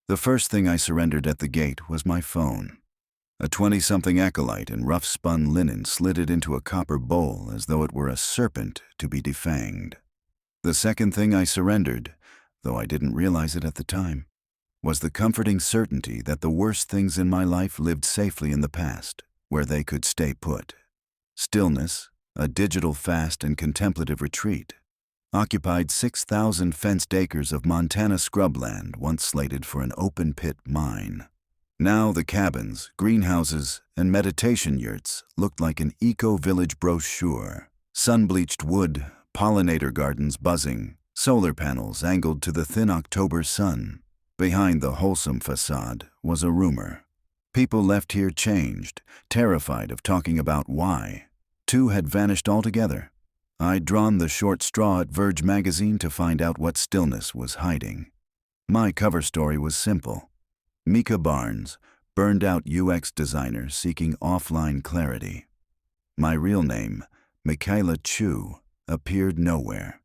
The first thing I surrendered at the gate was my phone. A 20-something acolyte in rough-spun linen slid it into a copper bowl as though it were a serpent to be defanged. The second thing I surrendered, though I didn't realize it at the time, was the comforting certainty that the worst things in my life lived safely in the past, where they could stay put. Stillness, a digital fast and contemplative retreat, occupied 6,000 fenced acres of Montana scrubland once slated for an open-pit mine. Now the cabins, greenhouses, and meditation yurts looked like an eco-village brochure. Sun-bleached wood, pollinator gardens buzzing, solar panels angled to the thin October sun. Behind the wholesome facade was a rumor. People left here changed, terrified of talking about why. 2 had vanished altogether. I'd drawn the short straw at Verge magazine to find out what stillness was hiding. My cover story was simple. Mika Barnes, burned-out UX designer seeking offline clarity. My real name, Michaela Chu, appeared nowhere.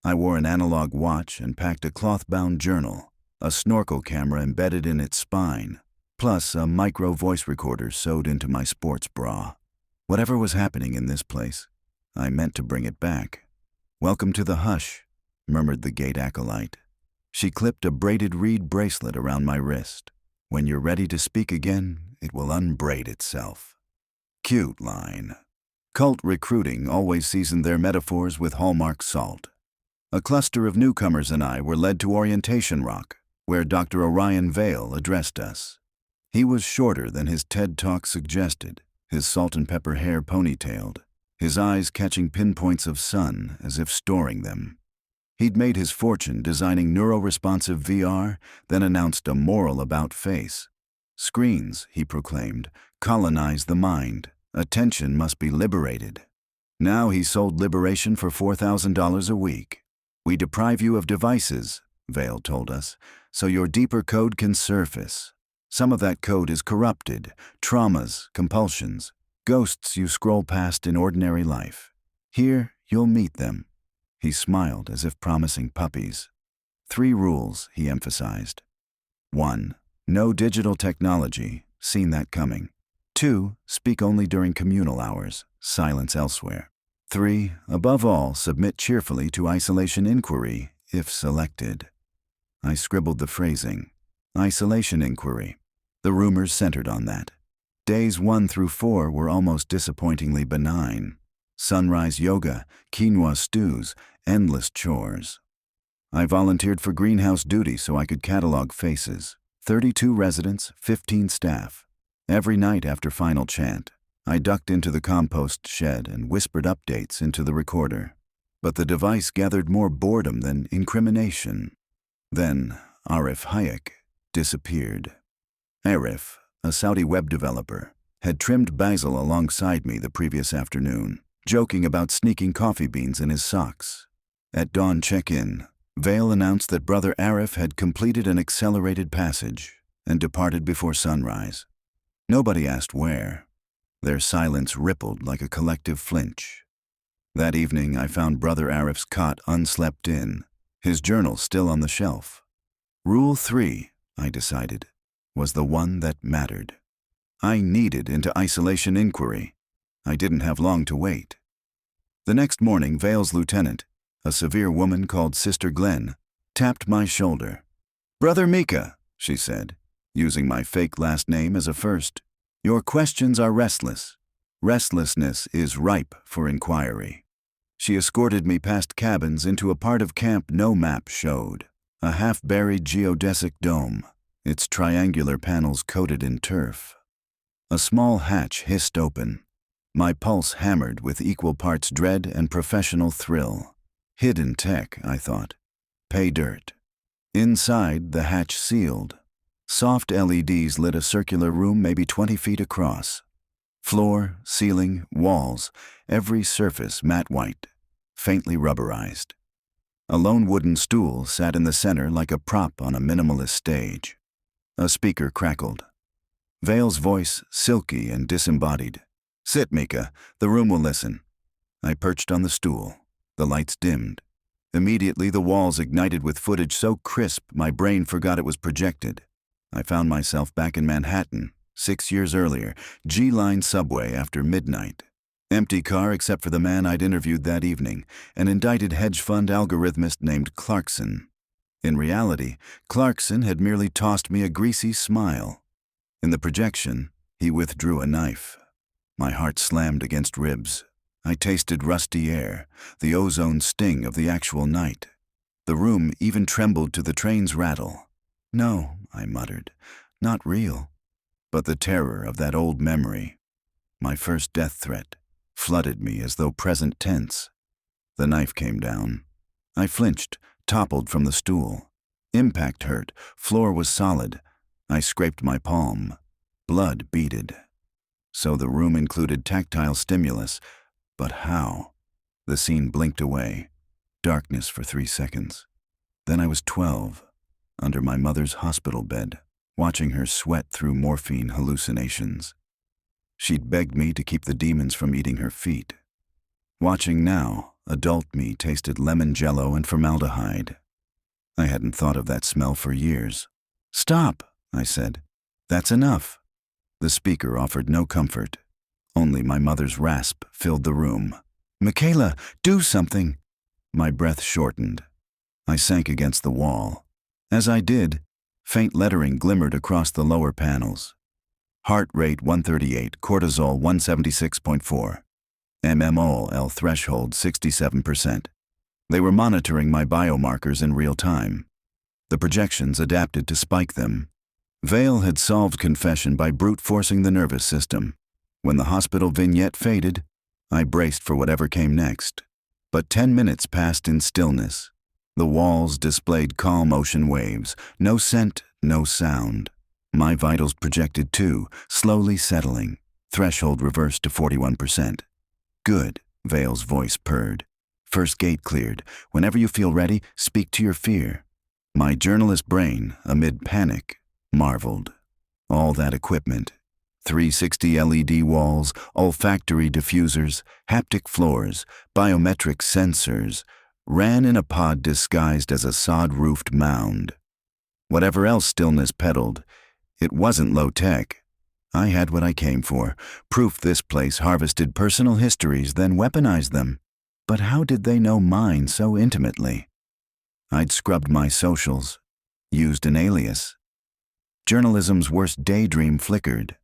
I wore an analog watch and packed a cloth-bound journal, a snorkel camera embedded in its spine, plus a micro voice recorder sewed into my sports bra. Whatever was happening in this place, I meant to bring it back. "Welcome to the hush," murmured the gate acolyte. She clipped a braided reed bracelet around my wrist. "When you're ready to speak again, it will unbraid itself." Cute line. Cult recruiting always seasoned their metaphors with Hallmark salt. A cluster of newcomers and I were led to Orientation Rock, where Dr. Orion Vale addressed us. He was shorter than his TED Talk suggested, his salt and pepper hair ponytailed, his eyes catching pinpoints of sun as if storing them. He'd made his fortune designing neuro-responsive VR, then announced a moral about-face. "Screens," he proclaimed, "colonize the mind. Attention must be liberated." Now he sold liberation for $4,000 a week. "We deprive you of devices," Vale told us, "so your deeper code can surface. Some of that code is corrupted, traumas, compulsions, ghosts you scroll past in ordinary life. Here, you'll meet them." He smiled as if promising puppies. 3 rules, he emphasized. 1. No digital technology, seen that coming. 2. Speak only during communal hours, silence elsewhere. 3. Above all, submit cheerfully to isolation inquiry, if selected. I scribbled the phrasing. Isolation inquiry. The rumors centered on that. Days 1 through 4 were almost disappointingly benign. Sunrise yoga, quinoa stews, endless chores. I volunteered for greenhouse duty so I could catalog faces. 32 residents, 15 staff. Every night after final chant, I ducked into the compost shed and whispered updates into the recorder. But the device gathered more boredom than incrimination. Then Arif Hayek disappeared. Arif, a Saudi web developer, had trimmed basil alongside me the previous afternoon, joking about sneaking coffee beans in his socks. At dawn check-in, Vale announced that Brother Arif had completed an accelerated passage and departed before sunrise. Nobody asked where. Their silence rippled like a collective flinch. That evening, I found Brother Arif's cot unslept in, his journal still on the shelf. Rule 3, I decided, was the one that mattered. I needed into isolation inquiry. I didn't have long to wait. The next morning, Vale's lieutenant, a severe woman called Sister Glenn, tapped my shoulder. "Brother Mika," she said, using my fake last name as a first, "your questions are restless. Restlessness is ripe for inquiry." She escorted me past cabins into a part of camp no map showed, a half-buried geodesic dome, its triangular panels coated in turf. A small hatch hissed open. My pulse hammered with equal parts dread and professional thrill. Hidden tech, I thought. Pay dirt. Inside, the hatch sealed. Soft LEDs lit a circular room maybe 20 feet across. Floor, ceiling, walls, every surface matte white, faintly rubberized. A lone wooden stool sat in the center like a prop on a minimalist stage. A speaker crackled. Vale's voice, silky and disembodied. "Sit, Mika. The room will listen." I perched on the stool. The lights dimmed. Immediately, the walls ignited with footage so crisp my brain forgot it was projected. I found myself back in Manhattan, 6 years earlier, G-Line subway after midnight. Empty car except for the man I'd interviewed that evening, an indicted hedge fund algorithmist named Clarkson. In reality, Clarkson had merely tossed me a greasy smile. In the projection, he withdrew a knife. My heart slammed against ribs. I tasted rusty air, the ozone sting of the actual night. The room even trembled to the train's rattle. No, I muttered, not real. But the terror of that old memory, my first death threat, flooded me as though present tense. The knife came down. I flinched, toppled from the stool. Impact hurt, floor was solid. I scraped my palm. Blood beaded. So the room included tactile stimulus, but how? The scene blinked away. Darkness for 3 seconds. Then I was 12, under my mother's hospital bed, watching her sweat through morphine hallucinations. She'd begged me to keep the demons from eating her feet. Watching now, adult me tasted lemon jello and formaldehyde. I hadn't thought of that smell for years. "Stop," I said. "That's enough." The speaker offered no comfort. Only my mother's rasp filled the room. "Michaela, do something." My breath shortened. I sank against the wall. As I did, faint lettering glimmered across the lower panels. Heart rate 138, cortisol 176.4. mmol threshold 67%. They were monitoring my biomarkers in real time. The projections adapted to spike them. Vale had solved confession by brute forcing the nervous system. When the hospital vignette faded, I braced for whatever came next. But 10 minutes passed in stillness. The walls displayed calm ocean waves, no scent, no sound. My vitals projected too, slowly settling. Threshold reversed to 41%. "Good," Vale's voice purred. "First gate cleared. Whenever you feel ready, speak to your fear." My journalist brain, amid panic, marveled. All that equipment. 360 LED walls, olfactory diffusers, haptic floors, biometric sensors, ran in a pod disguised as a sod-roofed mound. Whatever else stillness peddled, it wasn't low-tech. I had what I came for, proof this place harvested personal histories, then weaponized them. But how did they know mine so intimately? I'd scrubbed my socials, used an alias. Journalism's worst daydream flickered.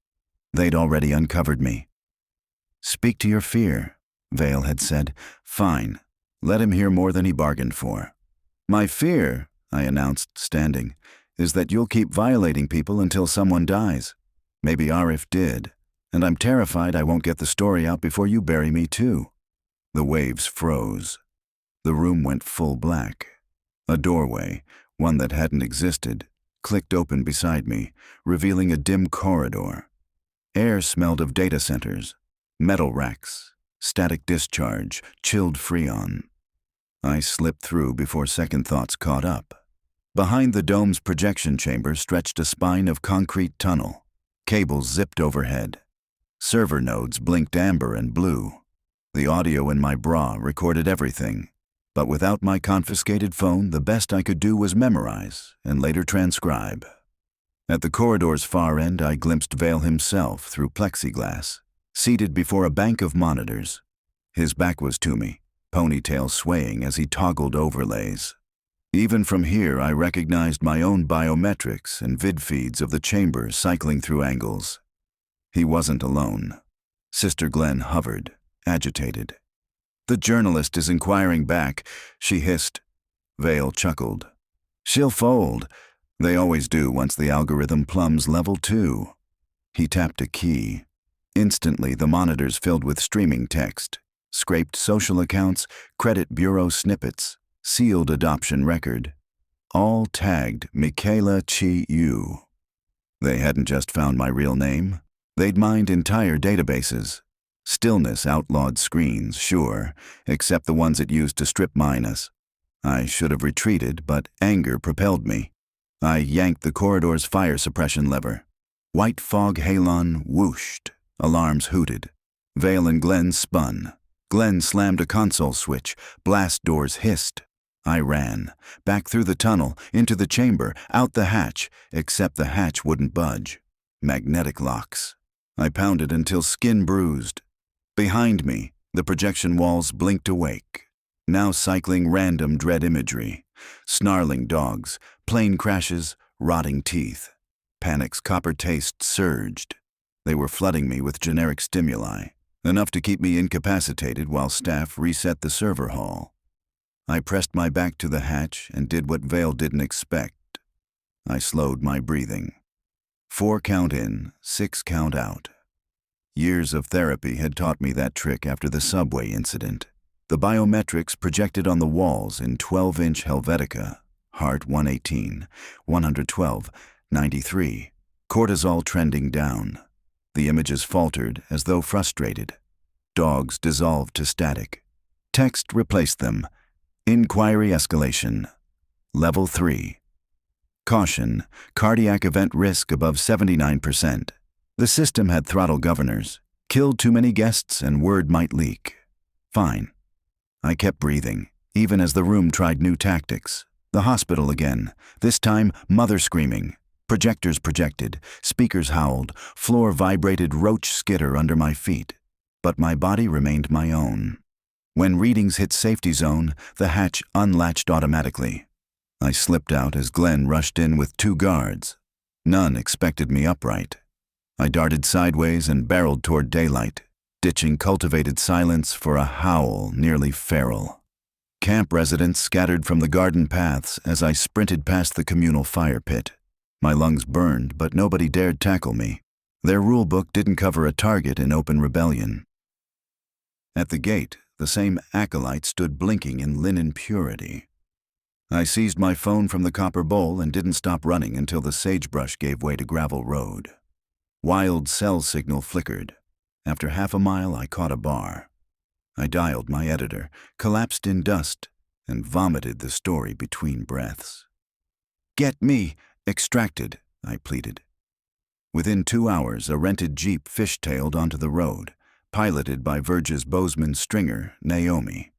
They'd already uncovered me. "Speak to your fear," Vale had said. "Fine. Let him hear more than he bargained for." "My fear," I announced, standing, "is that you'll keep violating people until someone dies. Maybe Arif did, and I'm terrified I won't get the story out before you bury me too." The waves froze. The room went full black. A doorway, one that hadn't existed, clicked open beside me, revealing a dim corridor. Air smelled of data centers, metal racks, static discharge, chilled freon. I slipped through before second thoughts caught up. Behind the dome's projection chamber stretched a spine of concrete tunnel. Cables zipped overhead. Server nodes blinked amber and blue. The audio in my bra recorded everything. But without my confiscated phone, the best I could do was memorize and later transcribe. At the corridor's far end, I glimpsed Vale himself through plexiglass, seated before a bank of monitors. His back was to me, ponytail swaying as he toggled overlays. Even from here, I recognized my own biometrics and vid feeds of the chamber cycling through angles. He wasn't alone. Sister Glenn hovered, agitated. "The journalist is inquiring back," she hissed. Vale chuckled. "She'll fold. They always do once the algorithm plumbs level 2. He tapped a key. Instantly, the monitors filled with streaming text, scraped social accounts, credit bureau snippets, sealed adoption record. All tagged Michaela Chi Yu. They hadn't just found my real name. They'd mined entire databases. Stillness outlawed screens, sure, except the ones it used to strip mine us. I should have retreated, but anger propelled me. I yanked the corridor's fire suppression lever. White fog halon whooshed. Alarms hooted. Vale and Glenn spun. Glenn slammed a console switch. Blast doors hissed. I ran, back through the tunnel, into the chamber, out the hatch, except the hatch wouldn't budge. Magnetic locks. I pounded until skin bruised. Behind me, the projection walls blinked awake, now cycling random dread imagery. Snarling dogs, plane crashes, rotting teeth. Panic's copper taste surged. They were flooding me with generic stimuli, enough to keep me incapacitated while staff reset the server hall. I pressed my back to the hatch and did what Vale didn't expect. I slowed my breathing. 4 count in, 6 count out. Years of therapy had taught me that trick after the subway incident. The biometrics projected on the walls in 12-inch Helvetica, heart 118, 112, 93, cortisol trending down. The images faltered as though frustrated. Dogs dissolved to static. Text replaced them. Inquiry escalation. Level 3. Caution, cardiac event risk above 79%. The system had throttle governors. Killed too many guests and word might leak. Fine. I kept breathing, even as the room tried new tactics. The hospital again, this time mother screaming. Projectors projected, speakers howled, floor vibrated roach skitter under my feet. But my body remained my own. When readings hit safety zone, the hatch unlatched automatically. I slipped out as Glenn rushed in with 2 guards. None expected me upright. I darted sideways and barreled toward daylight, ditching cultivated silence for a howl nearly feral. Camp residents scattered from the garden paths as I sprinted past the communal fire pit. My lungs burned, but nobody dared tackle me. Their rulebook didn't cover a target in open rebellion. At the gate, the same acolyte stood blinking in linen purity. I seized my phone from the copper bowl and didn't stop running until the sagebrush gave way to gravel road. Wild cell signal flickered. After half a mile, I caught a bar. I dialed my editor, collapsed in dust, and vomited the story between breaths. "Get me extracted," I pleaded. Within 2 hours, a rented Jeep fishtailed onto the road, piloted by Verge's Bozeman stringer, Naomi.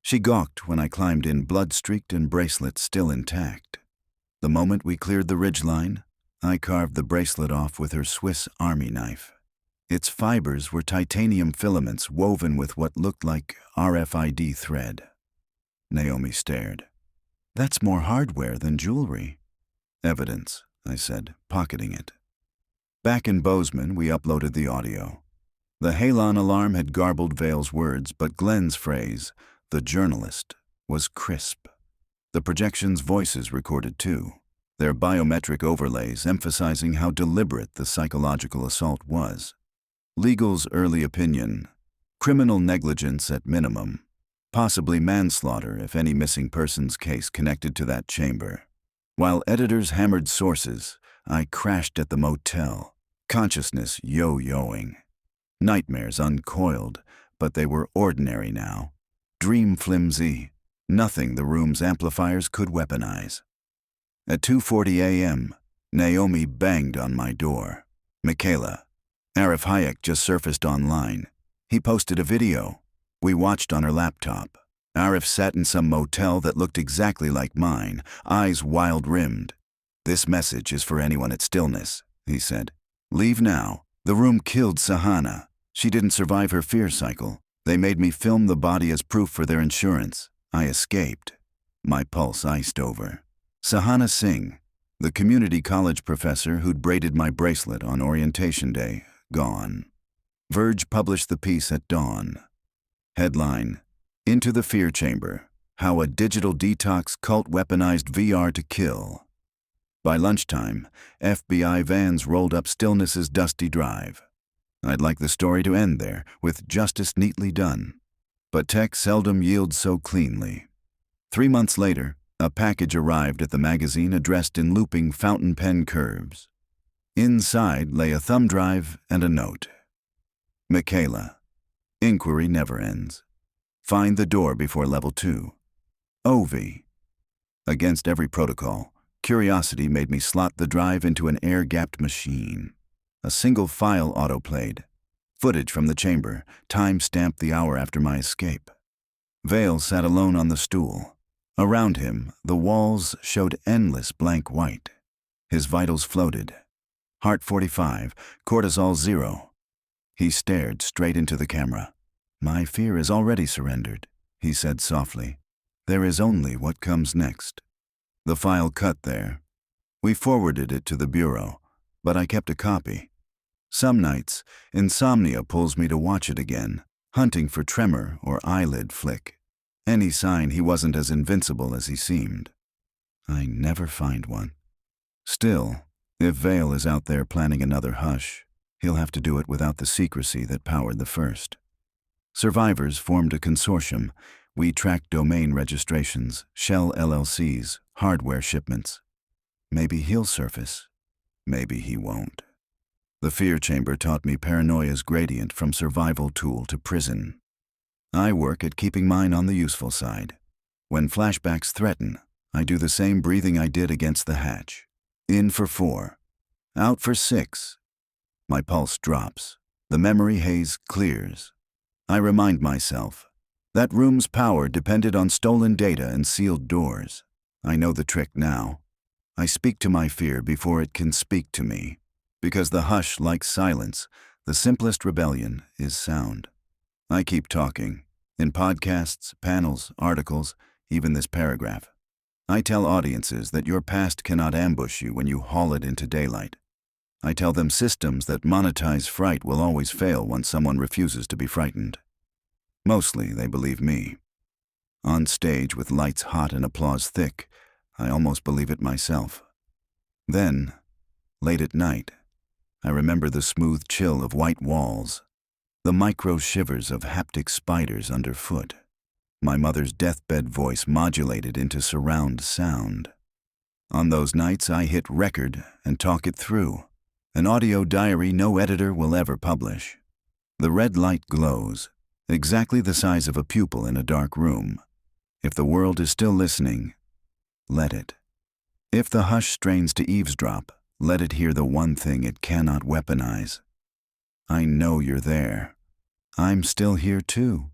She gawked when I climbed in, blood-streaked and bracelet still intact. The moment we cleared the ridgeline, I carved the bracelet off with her Swiss Army knife. Its fibers were titanium filaments woven with what looked like RFID thread. Naomi stared. "That's more hardware than jewelry." "Evidence," I said, pocketing it. Back in Bozeman, we uploaded the audio. The halon alarm had garbled Vale's words, but Glenn's phrase, "the journalist," was crisp. The projection's voices recorded too, their biometric overlays emphasizing how deliberate the psychological assault was. Legal's early opinion: criminal negligence at minimum, possibly manslaughter if any missing persons case connected to that chamber. While editors hammered sources, I crashed at the motel, consciousness yo-yoing. Nightmares uncoiled, but they were ordinary now. Dream flimsy, nothing the room's amplifiers could weaponize. At 2:40 a.m., Naomi banged on my door. "Michaela, Arif Hayek just surfaced online. He posted a video. We watched on her laptop. Arif sat in some motel that looked exactly like mine, eyes wild-rimmed. This message is for anyone at Stillness," he said. "Leave now. The room killed Sahana. She didn't survive her fear cycle. They made me film the body as proof for their insurance. I escaped." My pulse iced over. Sahana Singh, the community college professor who'd braided my bracelet on orientation day, gone. Verge published the piece at dawn. Headline: "Into the Fear Chamber, How a Digital Detox Cult Weaponized VR to Kill." By lunchtime, FBI vans rolled up Stillness's dusty drive. I'd like the story to end there, with justice neatly done. But tech seldom yields so cleanly. 3 months later, a package arrived at the magazine addressed in looping fountain pen curves. Inside lay a thumb drive and a note. "Michaela, inquiry never ends. Find the door before level 2. OV." Against every protocol, curiosity made me slot the drive into an air-gapped machine. A single file autoplayed. Footage from the chamber, time stamped the hour after my escape. Vale sat alone on the stool. Around him, the walls showed endless blank white. His vitals floated. Heart 45, cortisol 0. He stared straight into the camera. "My fear is already surrendered," he said softly. "There is only what comes next." The file cut there. We forwarded it to the bureau, but I kept a copy. Some nights, insomnia pulls me to watch it again, hunting for tremor or eyelid flick. Any sign he wasn't as invincible as he seemed. I never find one. Still, if Vale is out there planning another hush, he'll have to do it without the secrecy that powered the first. Survivors formed a consortium. We tracked domain registrations, shell LLCs, hardware shipments. Maybe he'll surface. Maybe he won't. The fear chamber taught me paranoia's gradient from survival tool to prison. I work at keeping mine on the useful side. When flashbacks threaten, I do the same breathing I did against the hatch. In for 4. Out for 6. My pulse drops. The memory haze clears. I remind myself that room's power depended on stolen data and sealed doors. I know the trick now. I speak to my fear before it can speak to me. Because the hush likes silence, the simplest rebellion is sound. I keep talking. In podcasts, panels, articles, even this paragraph. I tell audiences that your past cannot ambush you when you haul it into daylight. I tell them systems that monetize fright will always fail once someone refuses to be frightened. Mostly, they believe me. On stage with lights hot and applause thick, I almost believe it myself. Then, late at night, I remember the smooth chill of white walls, the micro shivers of haptic spiders underfoot, my mother's deathbed voice modulated into surround sound. On those nights, I hit record and talk it through, an audio diary no editor will ever publish. The red light glows, exactly the size of a pupil in a dark room. If the world is still listening, let it. If the hush strains to eavesdrop, let it hear the one thing it cannot weaponize. I know you're there. I'm still here too.